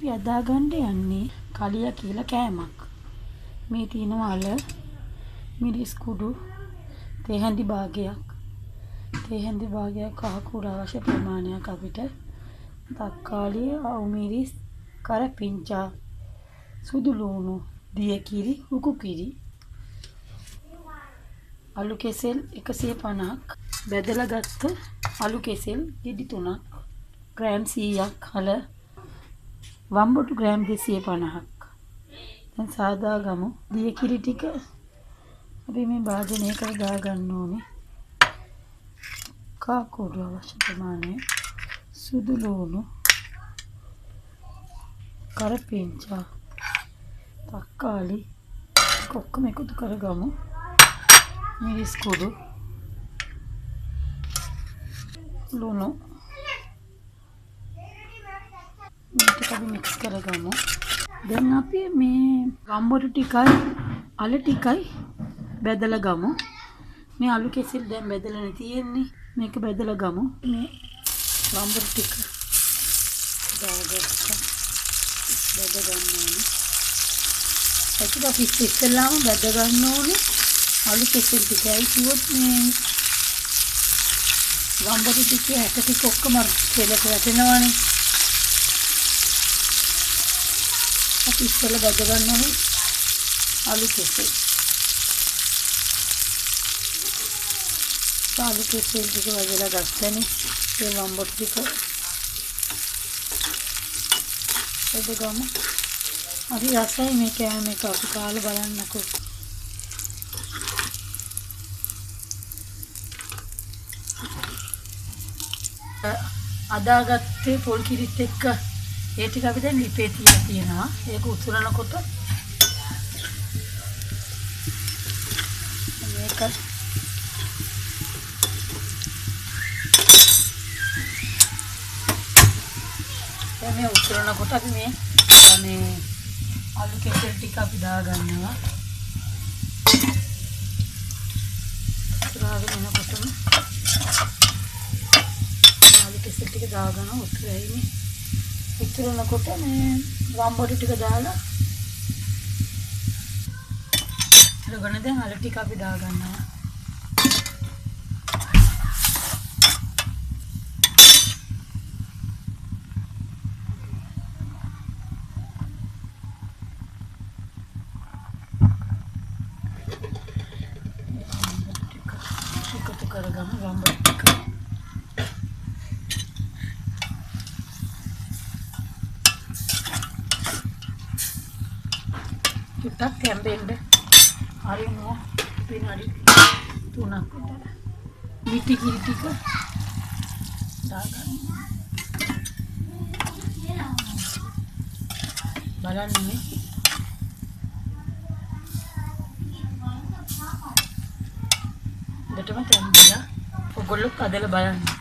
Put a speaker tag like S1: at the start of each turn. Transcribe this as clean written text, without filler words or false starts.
S1: අපි අදාගන්න යන්නේ කලිය කියලා කෑමක්. මේ තියෙනවා අල, මිරිස් කුඩු, තේ හැඳි භාගයක්. තේ හැඳි භාගයක් කහ කුඩු අවශ්‍ය ප්‍රමාණයක් අපිට. තක්කාලි, අවු මිරිස්, කරපිංචා, සුදු ලුණු, දිය කිරි, උකු කිරි. අලු කෙසෙල් 150ක්, බෙදලා ගත්ත අලු කෙසෙල් ගෙඩි 3ක්, ග්‍රෑම් 100ක් හල, වම්බොටු ග්‍රෑම් 250ක්. දැන් සාදා ගමු. දිය කිරි ටික අපි මේ භාජනයකට දාගන්න ඕනේ. කහ කුඩු අවශ්‍ය ප්‍රමාණය, සුදු ලුණු, කරපිංචා, තක්කාලි ඔක්කොම එකතු කරගමු. මිරිස් කුඩු, ලුණු මේක අපි මික්ස් කරගමු. දැන් අපි මේ වම්බොටු ටිකයි අල ටිකයි බෙදලා ගමු. මේ අලු කෙසෙල් දැන් බෙදලා තියෙන්නේ. මේක බෙදලා ගමු. මේ වම්බොටු ටික දාගත්තා. බෙද ගන්න ඕනේ. ඒක අපි ඉස්සෙල්ලාම බෙද ගන්න ඕනේ. අලු කෙසෙල් ටිකයි කිව්වොත් මේ වම්බොටු ටිකේ ඇට ටික ඔක්කොම තෙලට වැටෙනවානේ. අපි ඉස්සෙල්ලා බෙද ගන්න ඕනේ අලු කෙසෙල්. අලු කෙසෙල් ටික වදලා ගත්තනේ. ඒ වම්බොටු ටික බෙද ගමු. හරි රසයි මේ කෑම එක. අපි කාලා බලන්නකෝ. අදාගත්තේ පොල් කිරිත් එක්ක ඒ ටික අපි දැන් ලිපේ තියලා තියෙනවා. ඒක උතුරනකොට මේක දැන් මේ උතුරනකොට අපි මේ අලු කෙසෙල් ටික අපි දාගන්නවා. උතුරාගෙන එනකොටම කෙසෙල් ටික දාගන්න උතුරයිනේ. උතුරනකොට මේ වම්බොටු ටික දාලා ඊළඟට දැන් අල ටික අපි දාගන්නවා. එකතු කරගමු වම්බොටු ටික. ටිකක් කැම්බෙන්න හරිනවා. විනාඩි 3ක් විතර. මිටි කිරි ටික දාගන්න. බලන්න මේ දෙටම කැම්බිලා. ඔයගොල්ලෝ අදලා බලන්න.